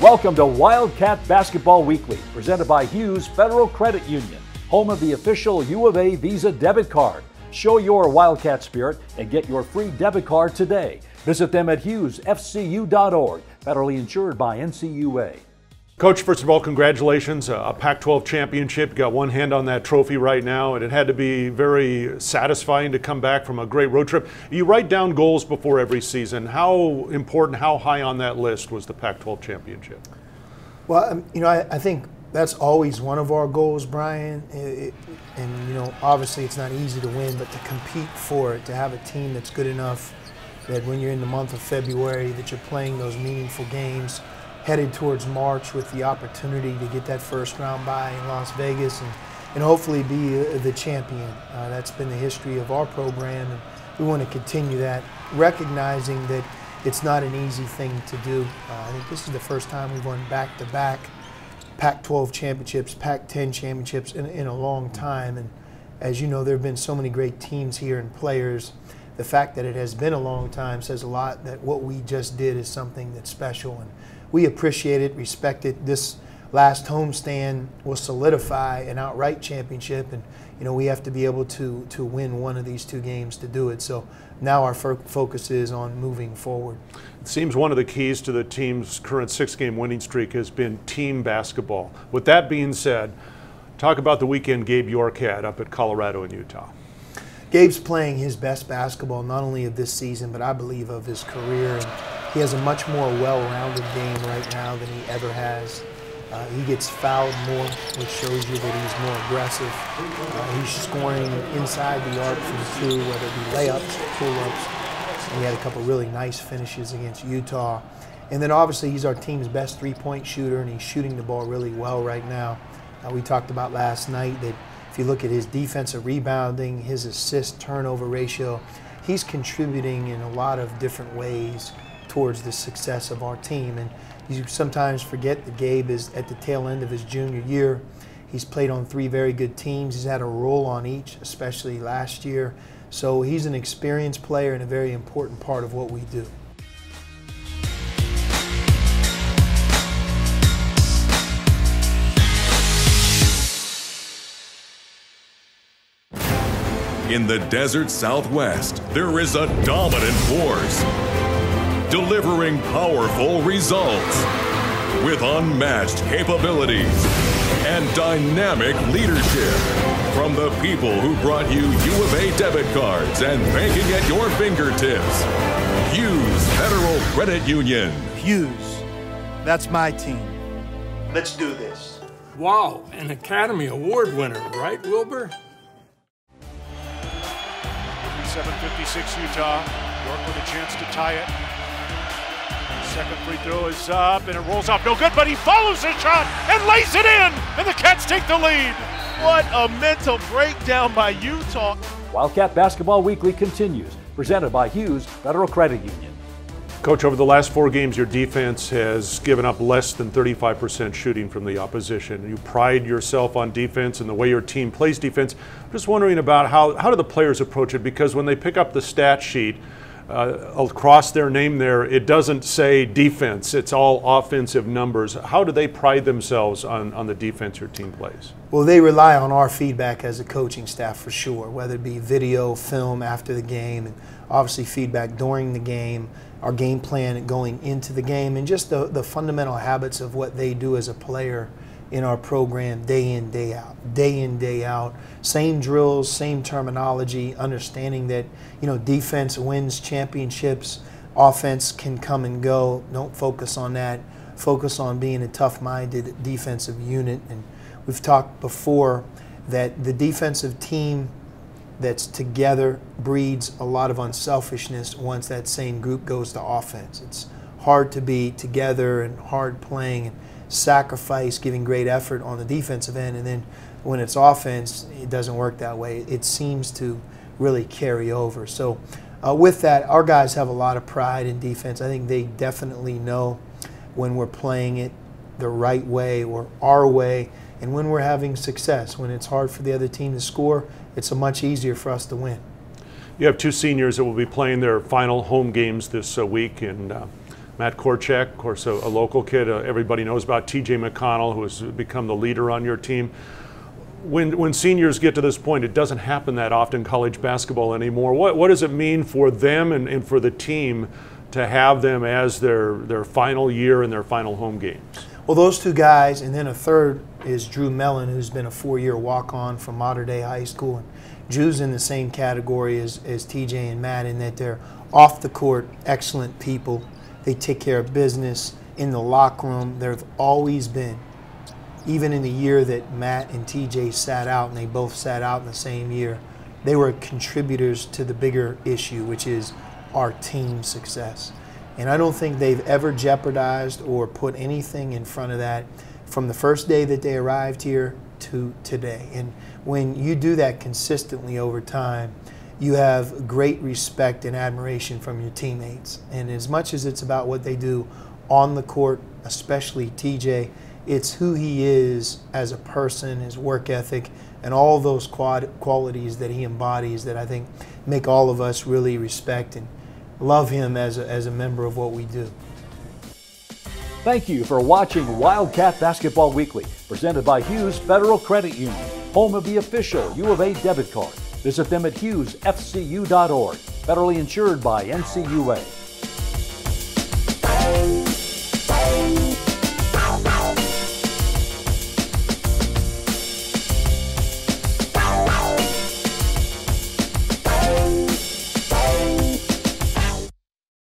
Welcome to Wildcat Basketball Weekly, presented by Hughes Federal Credit Union, home of the official U of A Visa debit card. Show your Wildcat spirit and get your free debit card today. Visit them at hughesfcu.org, federally insured by NCUA. Coach, first of all, congratulations. A Pac-12 championship. You got one hand on that trophy right now, and it had to be very satisfying to come back from a great road trip. You write down goals before every season. How important, how high on that list was the Pac-12 championship? Well, I think that's always one of our goals, Brian. And obviously it's not easy to win, but to compete for it, to have a team that's good enough that when you're in the month of February that you're playing those meaningful games, headed towards March with the opportunity to get that first round bye in Las Vegas and hopefully be the champion. That's been the history of our program, and we want to continue that, recognizing that it's not an easy thing to do. I think this is the first time we've won back-to-back Pac-12 championships, Pac-10 championships in a long time. And as you know, there have been so many great teams here and players. The fact that it has been a long time says a lot that what we just did is something that's special. And we appreciate it, respect it. This last homestand will solidify an outright championship, and we have to be able to win one of these two games to do it. So now our focus is on moving forward. It seems one of the keys to the team's current 6-game winning streak has been team basketball. With that being said, talk about the weekend Gabe York had up at Colorado and Utah. Gabe's playing his best basketball not only of this season, but I believe of his career. And he has a much more well-rounded game right now than he ever has. He gets fouled more, which shows you that he's more aggressive. He's scoring inside the arc from two, whether it be layups or pull-ups. And he had a couple really nice finishes against Utah. And then obviously he's our team's best three-point shooter, and he's shooting the ball really well right now. We talked about last night that if you look at his defensive rebounding, his assist-turnover ratio, he's contributing in a lot of different ways towards the success of our team. And you sometimes forget that Gabe is at the tail end of his junior year. He's played on 3 very good teams. He's had a role on each, especially last year. So he's an experienced player and a very important part of what we do. In the desert Southwest, there is a dominant force, delivering powerful results with unmatched capabilities and dynamic leadership. From the people who brought you U of A debit cards and banking at your fingertips, Hughes Federal Credit Union. Hughes, that's my team. Let's do this. Wow, an Academy Award winner, right, Wilbur? 57-56 Utah. York with a chance to tie it. Second free throw is up and it rolls off. No good, but he follows the shot and lays it in, and the Cats take the lead. What a mental breakdown by Utah. Wildcat Basketball Weekly continues, presented by Hughes Federal Credit Union. Coach, over the last 4 games, your defense has given up less than 35% shooting from the opposition. You pride yourself on defense and the way your team plays defense. I'm just wondering about how do the players approach it? Because when they pick up the stat sheet, across their name there, it doesn't say defense. It's all offensive numbers. How do they pride themselves on the defense your team plays? Well, they rely on our feedback as a coaching staff for sure, whether it be video, film after the game, and obviously feedback during the game, our game plan going into the game, and just the fundamental habits of what they do as a player in our program day in, day out. Day in, day out. Same drills, same terminology, understanding that, defense wins championships, offense can come and go. Don't focus on that. Focus on being a tough-minded defensive unit. And we've talked before that the defensive team that's together breeds a lot of unselfishness once that same group goes to offense. It's hard to be together and hard playing and sacrifice, giving great effort on the defensive end, and then when it's offense, it doesn't work that way. It seems to really carry over. So with that, our guys have a lot of pride in defense. I think they definitely know when we're playing it the right way or our way, and when we're having success. When it's hard for the other team to score, it's much easier for us to win. You have 2 seniors that will be playing their final home games this week, and Matt Korchak, of course, a local kid everybody knows about, TJ McConnell, who has become the leader on your team. When seniors get to this point, it doesn't happen that often in college basketball anymore. What does it mean for them and for the team to have them as their final year and their final home games? Well, those two guys, and then a third is Drew Mellon, who's been a 4-year walk-on from Mater Dei High School. And Drew's in the same category as TJ and Matt in that they're off the court, excellent people. They take care of business in the locker room. They've always been, even in the year that Matt and TJ sat out, and they both sat out in the same year, they were contributors to the bigger issue, which is our team success. And I don't think they've ever jeopardized or put anything in front of that from the first day that they arrived here to today. And when you do that consistently over time, you have great respect and admiration from your teammates. And as much as it's about what they do on the court, especially TJ, it's who he is as a person, his work ethic, and all those qualities that he embodies that I think make all of us really respect and love him as a member of what we do. Thank you for watching Wildcat Basketball Weekly, presented by Hughes Federal Credit Union, home of the official U of A debit card. Visit them at hughesfcu.org, federally insured by NCUA.